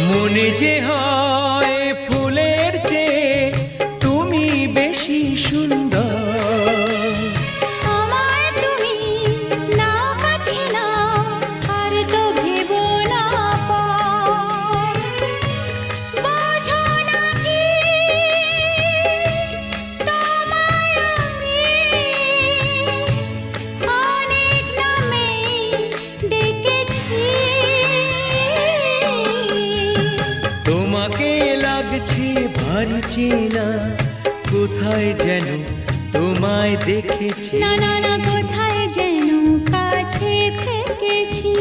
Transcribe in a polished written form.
মনে যে হয় ফুলের চেয়ে তুমি বেশি সুন্দর। আমায় তুমি না কাছে না আর তো ভেবো না পর। বোঝো না কি তোমায় আমি অনেক নামে ডেকেছি। তোমাকে লাগছে ভারী চেনা, কোথায় যেন তোমায় দেখেছি। না না না, কোথায় যেন কাছে থেকেছি।